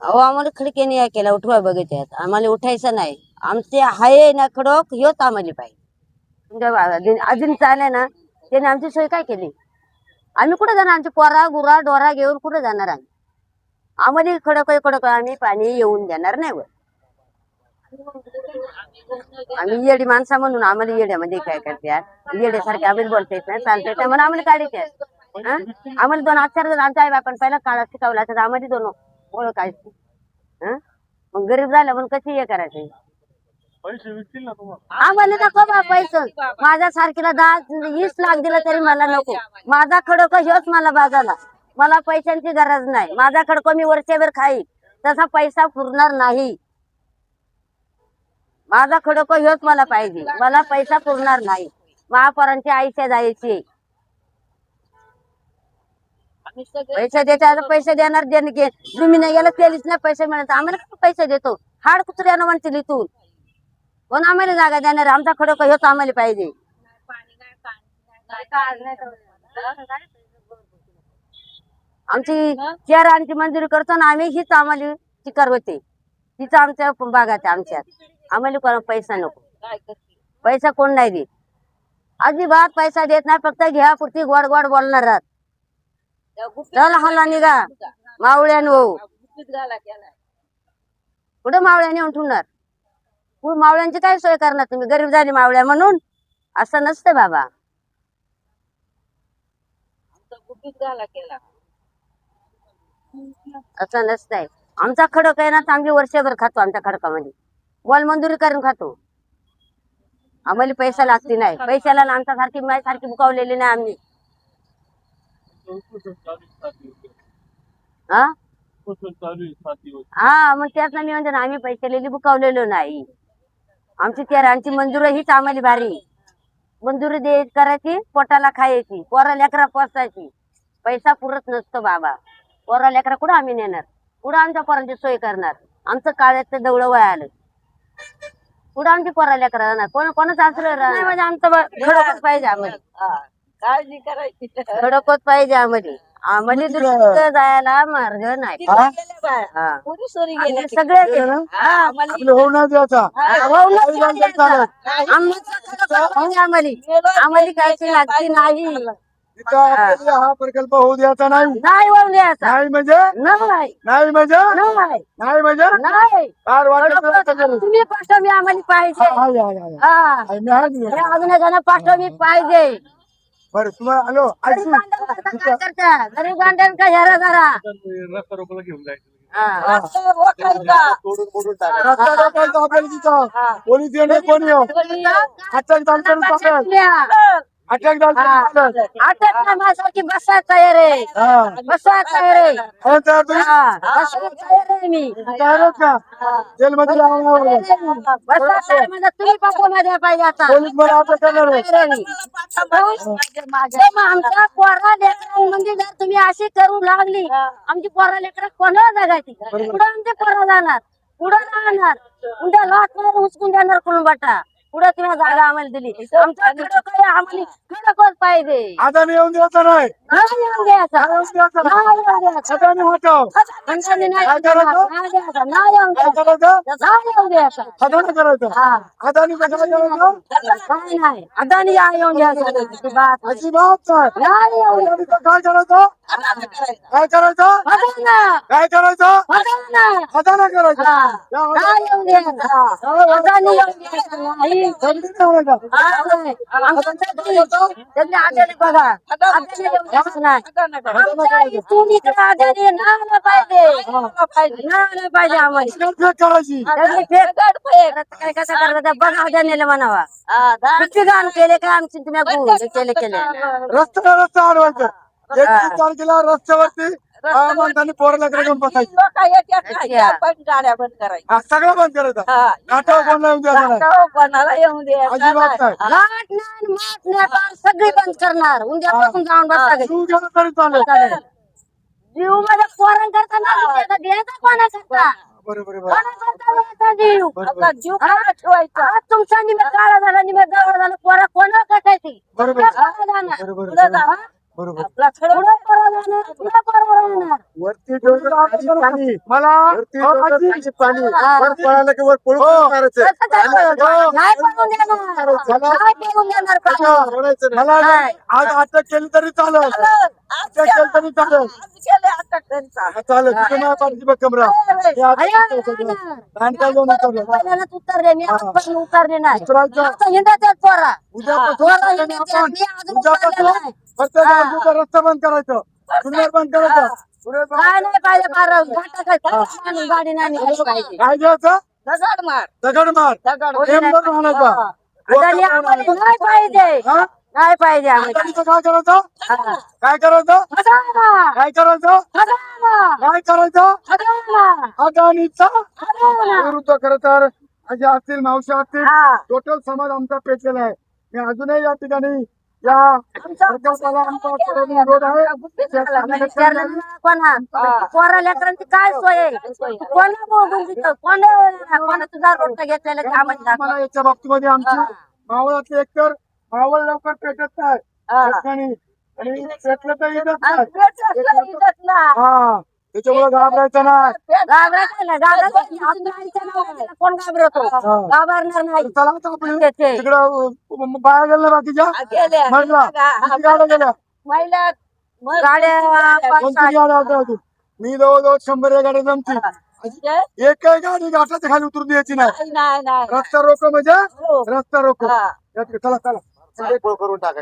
अहो आम्हाला खडकेने या केला उठवा बघितल्यात आम्हाला उठायचं नाही. आमचे हाय ना खडक ह्योच आम्हाला पाहिजे. तुमच्या अजून चालय ना त्याने आमची सोय काय केली. आम्ही कुठे जाणार आमची पोरा गुरा डोरा घेऊन कुठे जाणार आम्ही. आम्हाला खडक आम्ही पाणी येऊन देणार नाही. आम्ही येडी माणसा म्हणून आम्हाला येड्यामध्ये काय करतात येड्यासारखे आम्ही बोलता येत नाही चालता येत नाही म्हणून आम्हाला काढायचे. आम्हाला दोन अक्षर जर आमच्या आई बापान पहिला काळात शिकवला तर आम्हाला दोन ओळखायची. मग गरीब झालं म्हणून कशी हे करायचे. आम्हाला नको बा पैसे. माझ्या सारखीला 10-20 लाख दिलं तरी मला नको. माझा खडक ह्योच मला बाजाला. मला पैशांची गरज नाही. माझा खडक मी वर्षभर खाई तसा पैसा पुरणार नाही. माझा खडक ह्योच मला पाहिजे. मला पैसा पुरणार नाही. महापौरांची आयुष्य जायची. पैसे देतात पैसे देणार तुम्ही नाही गेला त्यालीच नाही पैसे मिळत. आम्हाला पैसे देतो हाड कुत्र्यानं म्हणतील इथून कोण आम्हाला जागा देणार. आमचा खडक ह्योच आम्हाला पाहिजे. आमची शहरांची मंजुरी करतो ना आम्ही हीच आम्हाला चिकार होते. तिचं आमच्या भागात आमच्यात आम्हाला कोणा पैसा नको. पैसा कोण नाही देत. अजिबात पैसा देत नाही. फक्त घ्या पुरती गोड गोड बोलणार आहात. चला हल्ला निघा मावळ्यान हो कुठं मावळ्याने येऊन ठेवणार. मावळ्यांची काय सोय करणार तुम्ही. गरीब झाली मावळ्या म्हणून असं नसतं बाबा. असं नसतंय. आमचा खडक आहे ना चांगली वर्षभर खातो. आमच्या खडकामध्ये बॉल मंजुरी करून खातो. आम्हाला पैसा लागते नाही. पैशाला आमच्या सारखी माझ्यासारखी बुकावलेली नाही आम्ही. हा मग त्याच मी म्हणते ना आम्ही पैशालेली बुकावलेलो नाही. आमची तेरांची मंजुरी हीच आम्हाला भारी. मंजुरी करायची पोटाला खायची पोरा लेकरा पोसायची. पैसा पुरत नसतो बाबा. पोरा लेकरा कुठं आम्ही नेणार. कुठं आमच्या पोरांची सोय करणार. आमचं काळ्याचं दवळं वय आलं. कुठं आमची पोरा लेकरा राहणार. कोणाच आश्रय राहणार. म्हणजे आमचं खडकच पाहिजे आम्हाला. काळजी करायची खडकच पाहिजे आम्हाला. आम्हाला दुसरीकडे जायला मार्ग नाही. सगळे आम्हाला कायची लागती नाही. हा प्रकल्प होऊ द्यायचा नाही. नाही होऊ द्यायचा नाही म्हणजे नाही म्हणजे नाही म्हणजे तुम्ही पाठवली आम्हाला पाहिजे. अजून जण पाठवली पाहिजे. बरं तुम्हाला हॅलो गरीब गांडण का ह्यारा जरा रस्ता रोखला घेऊन जायचं. पोलीस येणे कोणी अटॅक माझ्यासारखी बसा तयार आहे. बसा तयार आहे. मी जेलमध्ये बसा तयार म्हणजे तुम्ही पाठवून पाहिजे. आता पोलीस मला अटक करणार आमच्या पोरा लेकरा म्हणजे जर तुम्ही अशी करू लागली आमची पोरा लेकरा कोणाला जगायची. पुढे आमचे पोरा जाणार पुढे राहणार. उद्या लाच हुसकून देणार कोण बाटा. पुढे तुम्ही जागा आम्हाला दिली. आमच्या आम्हाला खडकच पाहिजे. आता येऊन द्यायचा नाही. येऊन द्यायचा अदानी येऊन द्यायचं अजिबात काय करायचं काय करायचं काय करायचं खजाना करायचा. येऊन द्यायचा अदानी येऊन द्यायचं पाहिजे आम्हाला कसं करता बघा अदानीला म्हणावा. गाण केले काय आमची तुम्ही केले रस्त्याला रस्ता अडवायचं. 31 तारखेला रस्त्यावरती माणसांनी पोराला घेऊन बसायची. गाड्या बंद करायच्या सगळं बंद करायचं. नाटक कोणाला येऊन द्या अजिबात सगळी बंद करणार. उद्यापासून जाऊन बसा जीव मध्ये पोरण करताना द्यायचा कोणाचा बरोबर जीव ठेवायचा. तुमचा निमित्त काळा झाला निमित्त जवळ झालं पोरा कोणा कटायची. बरोबर पुढे पोरं जाणार, पुढे पोरं जाणार. वरती डोंगर पाणी मला वरती हो, डोंगर आजी. खाली पाणी हा. वर पळालं की वर पळून हो. मारायचं. तसं काय आणि करू? नाही पडून देणार, नाही पडून देणार पाणी. सोडायचं नाही. मला नाही. आज अटक केली तरी चालेल अटक केली तरी चालेल हा, चालेल तुझं नाव पाठची बघ कमरा हे आज अरे, लहान काय घेऊन उतरलं. पहिल्यांदाच उतरले मी, आजपासून उतरले नाही. उतरायचं. आता हिंडायच्यात पोरा. उद्यापासून पोरं आपण हिंडायच्यात, मी अजून उतरले उद्यापासून नाही. फक्त बाजूचा रस्ता बंद करायचं सुंदर बंद करायचं पुढे बंद. काय नाही पाहिजे फार घाटा काय गाडी नाही निघाली पाहिजे. काय घ्यायचं दगड मार, दगड मार दगड टेंबर आणायचा आणि आम्हाला नाही पाहिजे, हा? नाही पाहिजे आम्हाला. आता तिथं काय करायचं हा. काय करायचं हटाना, काय करायचं हटाना, काय करायचं हटाना, अदानीचा हटाना. विरुद्ध खरं तर असे असतील मावशी असतील हा. टोटल समाज आमचा पेटलेला आहे मी अजूनही या ठिकाणी या प्रकल्पाला आमचा सर्वांनी विरोध आहे विचारलं नाही कोणा पोरा लेकरांची काय सोय आहे? कोणा बघून तिथं कोणा तुझा रोट घेतलेलं की आम्हाला दाखव. मला याच्या बाबतीमध्ये आमची हा. मावळातले एकतर मावळ लवकर पेटत नाही हा. या ठिकाणी. आणि पेटलं तर येतच आणि नाही पेटलं इज्जत ना. हा त्याच्यामुळे घाबरायचं नाही घाबरायचं नाही, घाबरायचं नाही. आपल्या आईच्या नावाला कोण घाबरतो? हा. घाबरणार नाही. चला आता आपण ते- ते. तिकडं बाया गेल्या बाकीच्या गेल्या. म्हटला किती गाड्या गेल्या महिला गाड्या कोणती गाड्या होत्या अजून? मी जवळजवळ 100 गाड्या जमतील एकही गाडी घाटाच्या खाली उतरून द्यायची नाही नाही नाही रस्ता रोको म्हणजे हो. रस्ता रोको हा. चला चला करून टाकायचं.